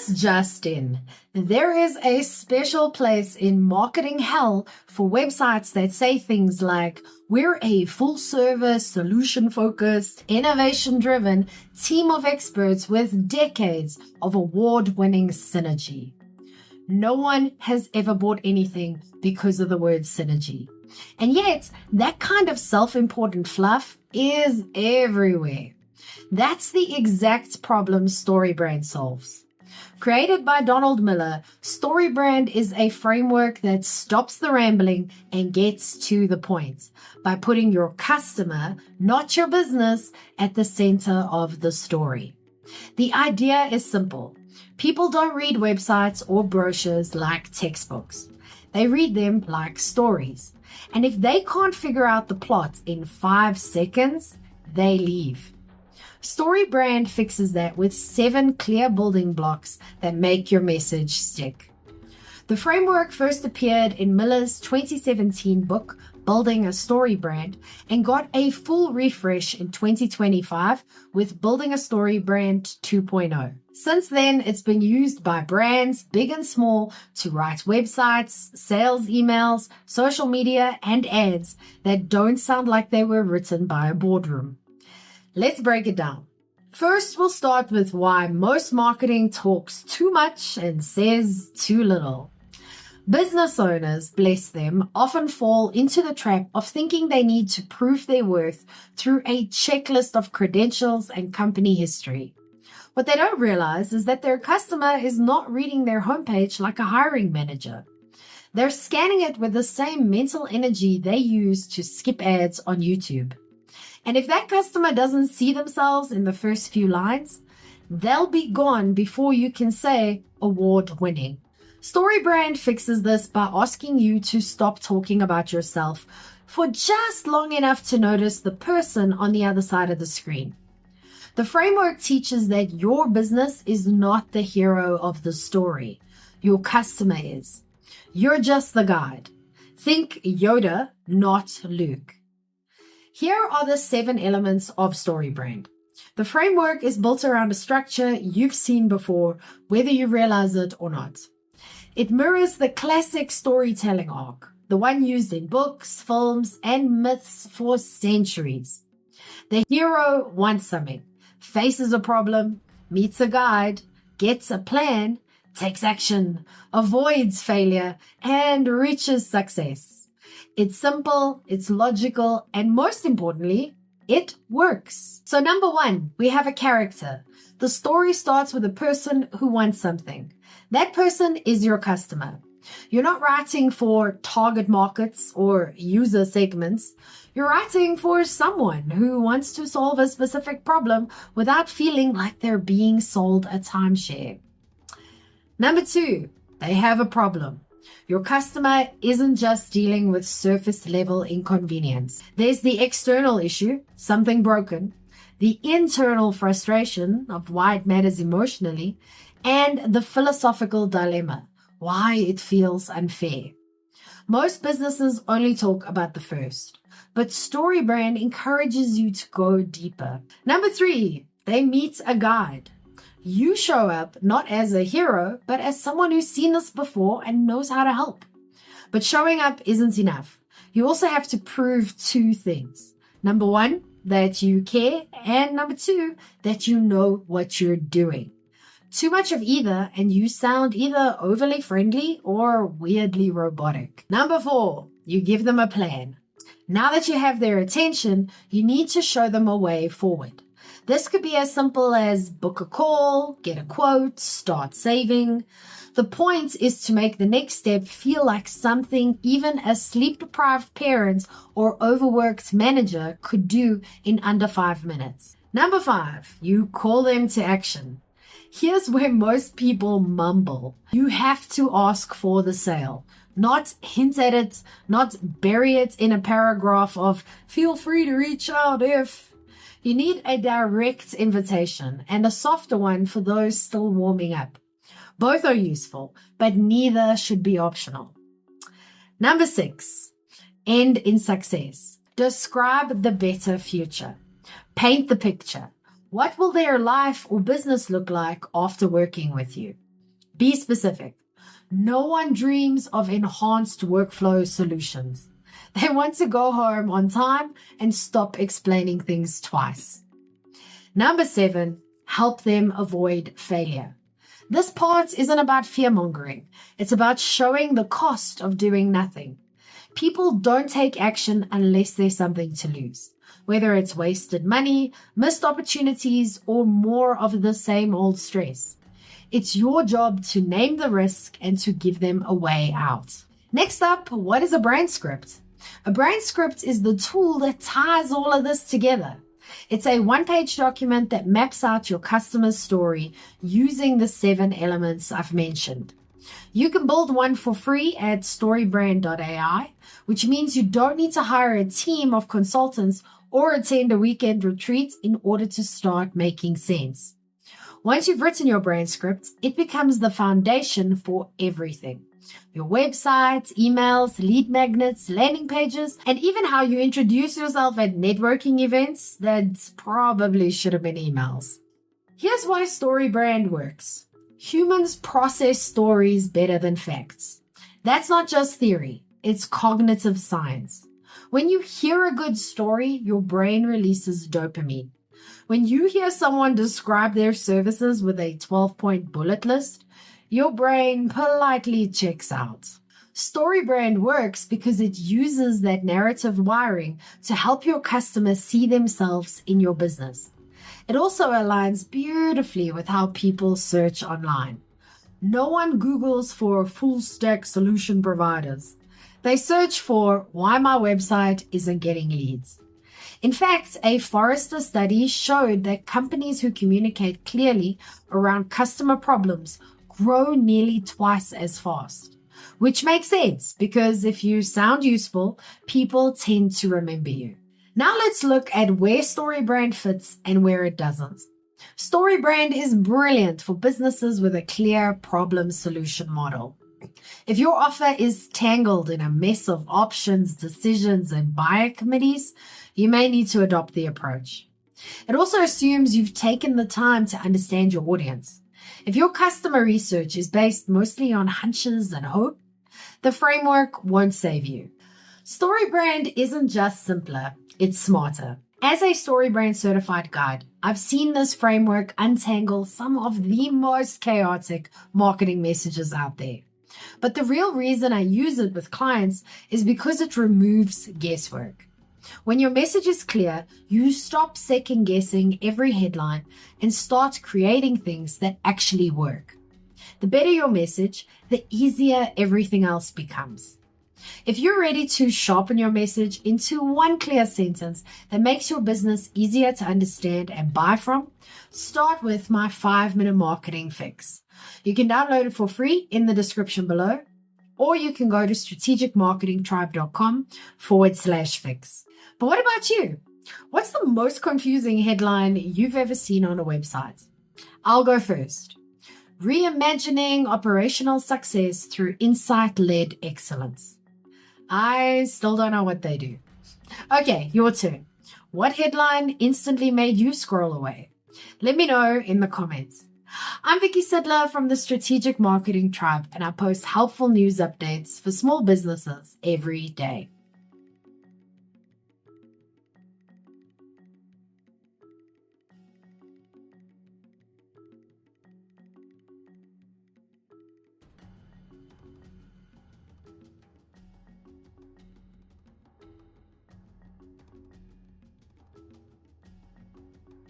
This just in, there is a special place in marketing hell for websites that say things like, we're a full-service, solution-focused, innovation-driven team of experts with decades of award-winning synergy. No one has ever bought anything because of the word synergy. And yet, that kind of self-important fluff is everywhere. That's the exact problem StoryBrand solves. Created by Donald Miller, StoryBrand is a framework that stops the rambling and gets to the point by putting your customer, not your business, at the center of the story. The idea is simple. People don't read websites or brochures like textbooks. They read them like stories. And if they can't figure out the plot in 5 seconds, they leave. StoryBrand fixes that with 7 clear building blocks that make your message stick. The framework first appeared in Miller's 2017 book, Building a Story Brand, and got a full refresh in 2025 with Building a Story Brand 2.0. Since then, it's been used by brands, big and small, to write websites, sales emails, social media, and ads that don't sound like they were written by a boardroom. Let's break it down. First, we'll start with why most marketing talks too much and says too little. Business owners, bless them, often fall into the trap of thinking they need to prove their worth through a checklist of credentials and company history. What they don't realize is that their customer is not reading their homepage like a hiring manager. They're scanning it with the same mental energy they use to skip ads on YouTube. And if that customer doesn't see themselves in the first few lines, they'll be gone before you can say award-winning. StoryBrand fixes this by asking you to stop talking about yourself for just long enough to notice the person on the other side of the screen. The framework teaches that your business is not the hero of the story. Your customer is. You're just the guide. Think Yoda, not Luke. Here are the 7 elements of StoryBrand. The framework is built around a structure you've seen before, whether you realize it or not. It mirrors the classic storytelling arc, the one used in books, films, and myths for centuries. The hero wants something, faces a problem, meets a guide, gets a plan, takes action, avoids failure, and reaches success. It's simple, it's logical, and most importantly, it works. So number 1, we have a character. The story starts with a person who wants something. That person is your customer. You're not writing for target markets or user segments. You're writing for someone who wants to solve a specific problem without feeling like they're being sold a timeshare. Number 2, they have a problem. Your customer isn't just dealing with surface level inconvenience. There's the external issue, something broken, the internal frustration of why it matters emotionally, and the philosophical dilemma, why it feels unfair. Most businesses only talk about the first, but StoryBrand encourages you to go deeper. Number 3, they meet a guide. You show up not as a hero, but as someone who's seen this before and knows how to help. But showing up isn't enough. You also have to prove 2 things. Number 1, that you care, and number 2, that you know what you're doing. Too much of either, and you sound either overly friendly or weirdly robotic. Number 4, you give them a plan. Now that you have their attention, you need to show them a way forward. This could be as simple as book a call, get a quote, start saving. The point is to make the next step feel like something even a sleep-deprived parent or overworked manager could do in under 5 minutes. Number 5, you call them to action. Here's where most people mumble. You have to ask for the sale, not hint at it, not bury it in a paragraph of feel free to reach out if. You need a direct invitation and a softer one for those still warming up. Both are useful, but neither should be optional. Number 6, end in success. Describe the better future. Paint the picture. What will their life or business look like after working with you? Be specific. No one dreams of enhanced workflow solutions. They want to go home on time and stop explaining things twice. Number 7, help them avoid failure. This part isn't about fear-mongering. It's about showing the cost of doing nothing. People don't take action unless there's something to lose, whether it's wasted money, missed opportunities, or more of the same old stress. It's your job to name the risk and to give them a way out. Next up, what is a brand script? A brand script is the tool that ties all of this together. It's a one-page document that maps out your customer's story using the 7 elements I've mentioned. You can build one for free at StoryBrand.ai, which means you don't need to hire a team of consultants or attend a weekend retreat in order to start making sense. Once you've written your brand script, it becomes the foundation for everything. Your website, emails, lead magnets, landing pages, and even how you introduce yourself at networking events that probably should have been emails. Here's why StoryBrand works. Humans process stories better than facts. That's not just theory, it's cognitive science. When you hear a good story, your brain releases dopamine. When you hear someone describe their services with a 12-point bullet list, your brain politely checks out. StoryBrand works because it uses that narrative wiring to help your customers see themselves in your business. It also aligns beautifully with how people search online. No one Googles for full-stack solution providers. They search for why my website isn't getting leads. In fact, a Forrester study showed that companies who communicate clearly around customer problems grow nearly twice as fast, which makes sense because if you sound useful, people tend to remember you. Now let's look at where StoryBrand fits and where it doesn't. StoryBrand is brilliant for businesses with a clear problem-solution model. If your offer is tangled in a mess of options, decisions, and buyer committees, you may need to adopt the approach. It also assumes you've taken the time to understand your audience. If your customer research is based mostly on hunches and hope, the framework won't save you. StoryBrand isn't just simpler, it's smarter. As a StoryBrand certified guide, I've seen this framework untangle some of the most chaotic marketing messages out there. But the real reason I use it with clients is because it removes guesswork. When your message is clear, you stop second guessing every headline and start creating things that actually work. The better your message, the easier everything else becomes. If you're ready to sharpen your message into one clear sentence that makes your business easier to understand and buy from, start with my 5-minute marketing fix. You can download it for free in the description below, or you can go to strategicmarketingtribe.com/fix. But what about you? What's the most confusing headline you've ever seen on a website? I'll go first. Reimagining operational success through insight-led excellence. I still don't know what they do. Okay, your turn. What headline instantly made you scroll away? Let me know in the comments. I'm Vicky Sidler from the Strategic Marketing Tribe, and I post helpful news updates for small businesses every day.